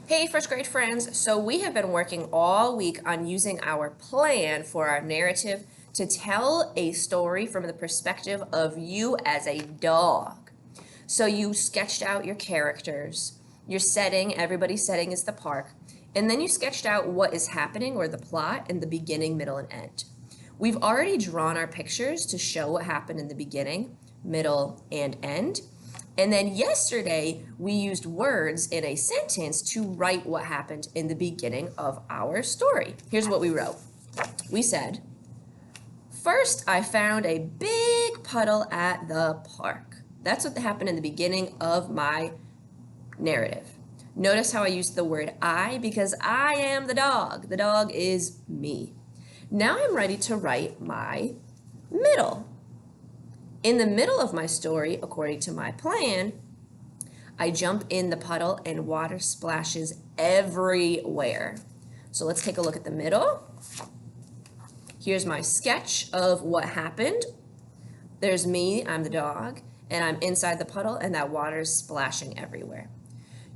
Hey, first grade friends. So we have been working all week on using our plan for our narrative to tell a story from the perspective of you as a dog. So you sketched out your characters, your setting, everybody's setting is the park, and then you sketched out what is happening or the plot in the beginning, middle, and end. We've already drawn our pictures to show what happened in the beginning, middle, and end. And then yesterday, we used words in a sentence to write what happened in the beginning of our story. Here's what we wrote. We said, first, I found a big puddle at the park. That's what happened in the beginning of my narrative. Notice how I used the word I because I am the dog. The dog is me. Now I'm ready to write my middle. In the middle of my story, according to my plan, I jump in the puddle and water splashes everywhere. So let's take a look at the middle. Here's my sketch of what happened. There's me, I'm the dog, and I'm inside the puddle and that water is splashing everywhere.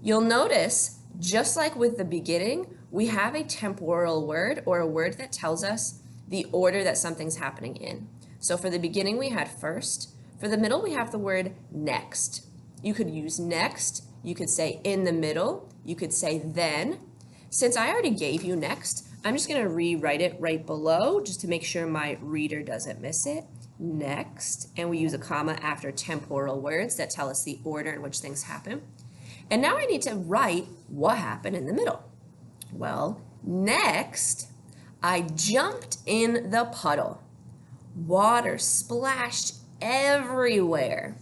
You'll notice, just like with the beginning, we have a temporal word or a word that tells us the order that something's happening in. So for the beginning, we had first. For the middle, we have the word next. You could use next. You could say in the middle. You could say then. Since I already gave you next, I'm just going to rewrite it right below just to make sure my reader doesn't miss it. Next. And we use a comma after temporal words that tell us the order in which things happen. And now I need to write what happened in the middle. Well, next, I jumped in the puddle. Water splashed everywhere.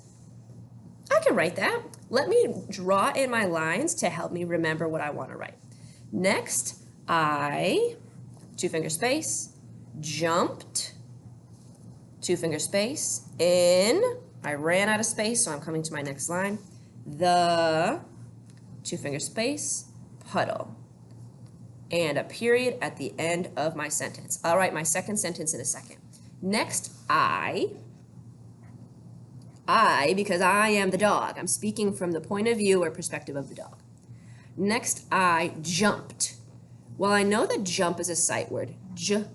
I can write that. Let me draw in my lines to help me remember what I want to write. Next, I, two-finger space, jumped, two-finger space, in, I ran out of space, so I'm coming to my next line, the, two-finger space, puddle, and a period at the end of my sentence. I'll write my second sentence in a second. Next, I, because I am the dog. I'm speaking from the point of view or perspective of the dog. Next, I jumped. Well, I know that jump is a sight word. Jump.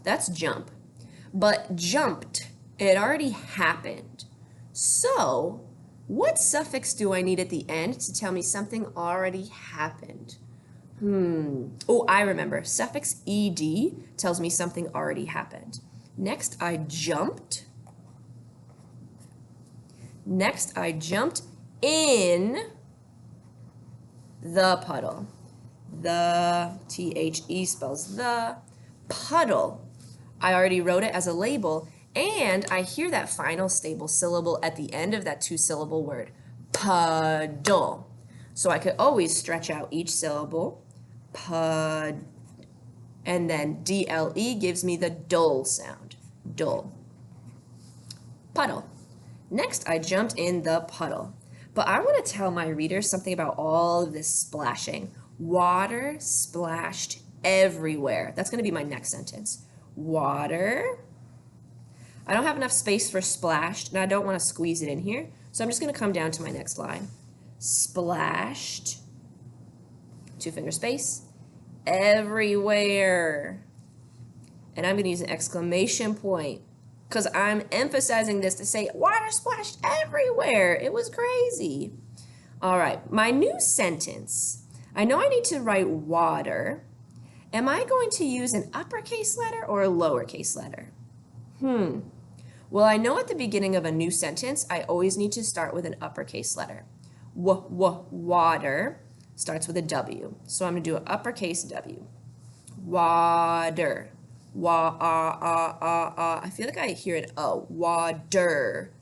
That's jump. But jumped, it already happened. So, what suffix do I need at the end to tell me something already happened? Oh, I remember. Suffix ed tells me something already happened. Next, I jumped. Next, I jumped in the puddle. The, T-H-E spells the, puddle. I already wrote it as a label, and I hear that final stable syllable at the end of that two-syllable word, puddle. So I could always stretch out each syllable. Pud, and then D-L-E gives me the dull sound, dull. Puddle. Next, I jumped in the puddle. But I want to tell my readers something about all of this splashing. Water splashed everywhere. That's going to be my next sentence. Water. I don't have enough space for splashed, and I don't want to squeeze it in here, so I'm just going to come down to my next line. Splashed. Two-finger space, everywhere. And I'm going to use an exclamation point because I'm emphasizing this to say water splashed everywhere. It was crazy. All right, my new sentence. I know I need to write water. Am I going to use an uppercase letter or a lowercase letter? Well, I know at the beginning of a new sentence, I always need to start with an uppercase letter. Water starts with a W. So I'm going to do an uppercase W. Water. I feel like I hear an O. Water.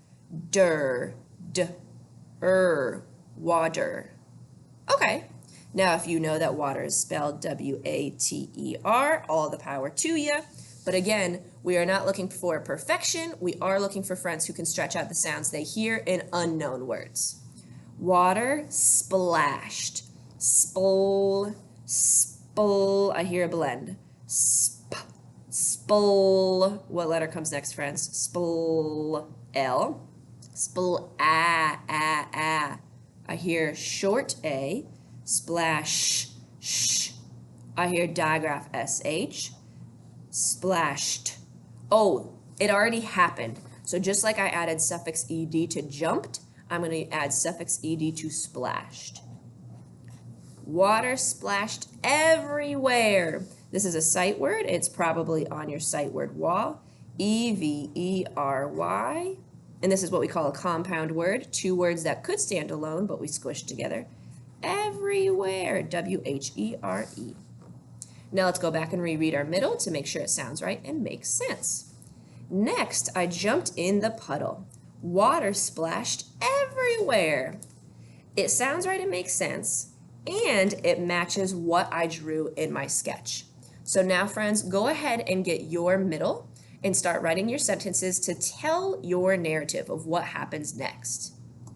Water. Okay. Now, if you know that water is spelled W-A-T-E-R, all the power to you. But again, we are not looking for perfection. We are looking for friends who can stretch out the sounds they hear in unknown words. Water splashed. Spol, I hear a blend. Spol, what letter comes next, friends? Spol, L. Spol, I hear short A, splash, sh. I hear digraph sh, splashed. Oh, it already happened. So just like I added suffix ed to jumped, I'm going to add suffix ed to splashed. Water splashed everywhere. This is a sight word. It's probably on your sight word wall. E-V-E-R-Y. And this is what we call a compound word. Two words that could stand alone, but we squished together. Everywhere. W-H-E-R-E. Now let's go back and reread our middle to make sure it sounds right and makes sense. Next, I jumped in the puddle. Water splashed everywhere. It sounds right and makes sense, and it matches what I drew in my sketch. So now, friends, go ahead and get your middle and start writing your sentences to tell your narrative of what happens next.